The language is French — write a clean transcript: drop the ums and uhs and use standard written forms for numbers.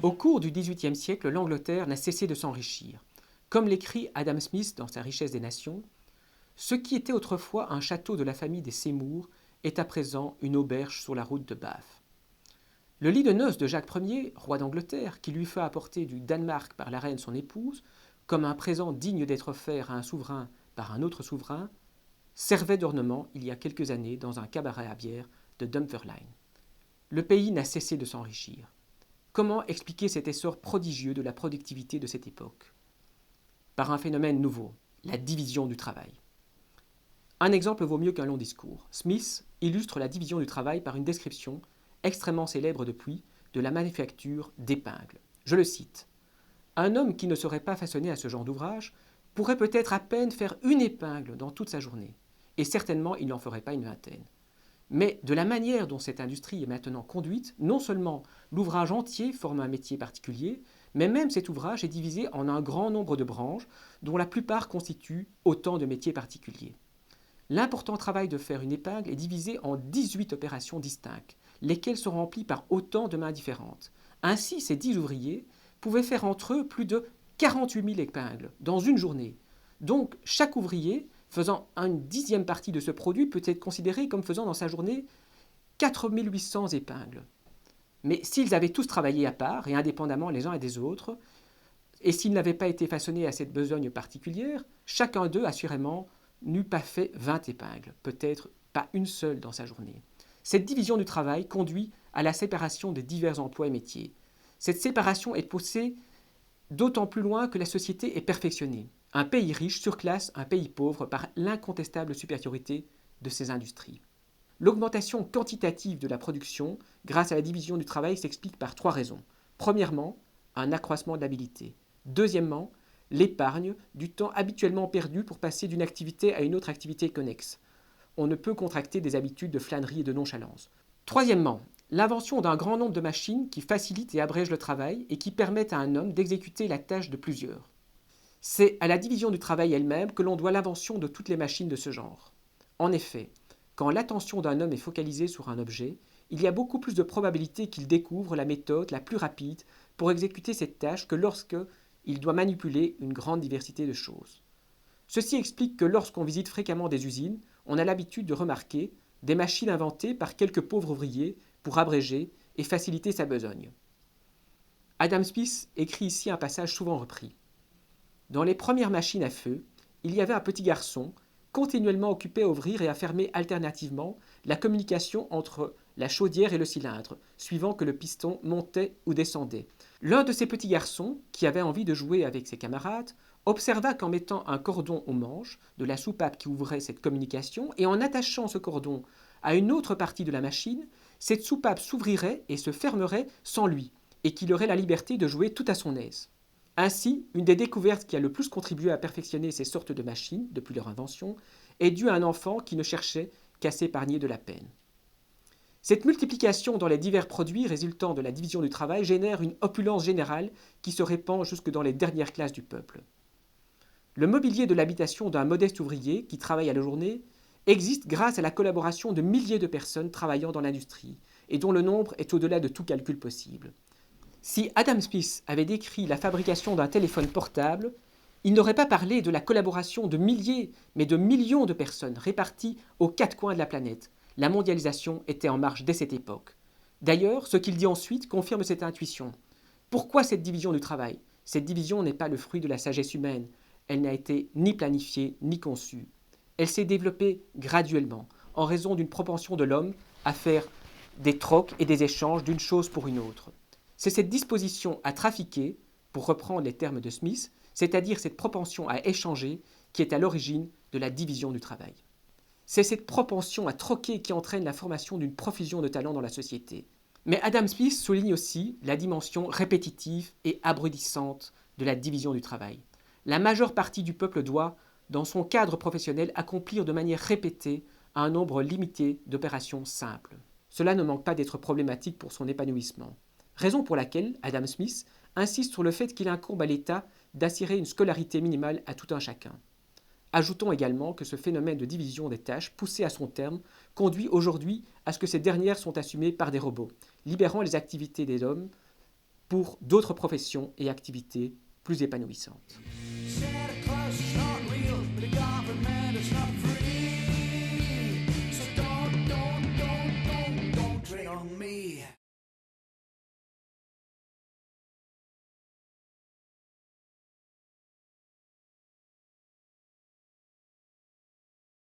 Au cours du XVIIIe siècle, l'Angleterre n'a cessé de s'enrichir. Comme l'écrit Adam Smith dans sa Richesse des Nations, ce qui était autrefois un château de la famille des Seymour est à présent une auberge sur la route de Bath. Le lit de noces de Jacques Ier, roi d'Angleterre, qui lui fut apporté du Danemark par la reine son épouse, comme un présent digne d'être offert à un souverain par un autre souverain, servait d'ornement il y a quelques années dans un cabaret à bière de Dunfermline. Le pays n'a cessé de s'enrichir. Comment expliquer cet essor prodigieux de la productivité de cette époque? Par un phénomène nouveau, la division du travail. Un exemple vaut mieux qu'un long discours. Smith illustre la division du travail par une description extrêmement célèbre depuis de la manufacture d'épingles. Je le cite. Un homme qui ne serait pas façonné à ce genre d'ouvrage pourrait peut-être à peine faire une épingle dans toute sa journée, et certainement il n'en ferait pas une vingtaine. Mais de la manière dont cette industrie est maintenant conduite, non seulement l'ouvrage entier forme un métier particulier, mais même cet ouvrage est divisé en un grand nombre de branches, dont la plupart constituent autant de métiers particuliers. L'important travail de faire une épingle est divisé en 18 opérations distinctes, lesquelles sont remplies par autant de mains différentes. Ainsi, ces 10 ouvriers pouvaient faire entre eux plus de 48 000 épingles dans une journée. Donc, chaque ouvrier faisant une dixième partie de ce produit peut être considéré comme faisant dans sa journée 4 800 épingles. Mais s'ils avaient tous travaillé à part et indépendamment les uns des autres, et s'ils n'avaient pas été façonnés à cette besogne particulière, chacun d'eux, assurément, n'eût pas fait 20 épingles, peut-être pas une seule dans sa journée. Cette division du travail conduit à la séparation des divers emplois et métiers. Cette séparation est poussée d'autant plus loin que la société est perfectionnée. Un pays riche surclasse un pays pauvre par l'incontestable supériorité de ses industries. L'augmentation quantitative de la production grâce à la division du travail s'explique par 3 raisons. Premièrement, un accroissement de l'habilité. Deuxièmement, l'épargne du temps habituellement perdu pour passer d'une activité à une autre activité connexe. On ne peut contracter des habitudes de flânerie et de nonchalance. Troisièmement, l'invention d'un grand nombre de machines qui facilitent et abrègent le travail et qui permettent à un homme d'exécuter la tâche de plusieurs. C'est à la division du travail elle-même que l'on doit l'invention de toutes les machines de ce genre. En effet, quand l'attention d'un homme est focalisée sur un objet, il y a beaucoup plus de probabilité qu'il découvre la méthode la plus rapide pour exécuter cette tâche que lorsque il doit manipuler une grande diversité de choses. Ceci explique que lorsqu'on visite fréquemment des usines, on a l'habitude de remarquer des machines inventées par quelques pauvres ouvriers pour abréger et faciliter sa besogne. Adam Smith écrit ici un passage souvent repris. Dans les premières machines à feu, il y avait un petit garçon continuellement occupé à ouvrir et à fermer alternativement la communication entre la chaudière et le cylindre, suivant que le piston montait ou descendait. L'un de ces petits garçons, qui avait envie de jouer avec ses camarades, observa qu'en mettant un cordon au manche de la soupape qui ouvrait cette communication et en attachant ce cordon à une autre partie de la machine, cette soupape s'ouvrirait et se fermerait sans lui, et qu'il aurait la liberté de jouer tout à son aise. Ainsi, une des découvertes qui a le plus contribué à perfectionner ces sortes de machines, depuis leur invention, est due à un enfant qui ne cherchait qu'à s'épargner de la peine. Cette multiplication dans les divers produits résultant de la division du travail génère une opulence générale qui se répand jusque dans les dernières classes du peuple. Le mobilier de l'habitation d'un modeste ouvrier qui travaille à la journée existe grâce à la collaboration de milliers de personnes travaillant dans l'industrie et dont le nombre est au-delà de tout calcul possible. Si Adam Smith avait décrit la fabrication d'un téléphone portable, il n'aurait pas parlé de la collaboration de milliers, mais de millions de personnes réparties aux 4 coins de la planète. La mondialisation était en marche dès cette époque. D'ailleurs, ce qu'il dit ensuite confirme cette intuition. Pourquoi cette division du travail? Cette division n'est pas le fruit de la sagesse humaine. Elle n'a été ni planifiée ni conçue. Elle s'est développée graduellement, en raison d'une propension de l'homme à faire des trocs et des échanges d'une chose pour une autre. C'est cette disposition à trafiquer, pour reprendre les termes de Smith, c'est-à-dire cette propension à échanger, qui est à l'origine de la division du travail. C'est cette propension à troquer qui entraîne la formation d'une profusion de talents dans la société. Mais Adam Smith souligne aussi la dimension répétitive et abrutissante de la division du travail. La majeure partie du peuple doit, dans son cadre professionnel, accomplir de manière répétée un nombre limité d'opérations simples. Cela ne manque pas d'être problématique pour son épanouissement. Raison pour laquelle Adam Smith insiste sur le fait qu'il incombe à l'État d'assurer une scolarité minimale à tout un chacun. Ajoutons également que ce phénomène de division des tâches, poussé à son terme, conduit aujourd'hui à ce que ces dernières sont assumées par des robots, libérant les activités des hommes pour d'autres professions et activités plus épanouissantes.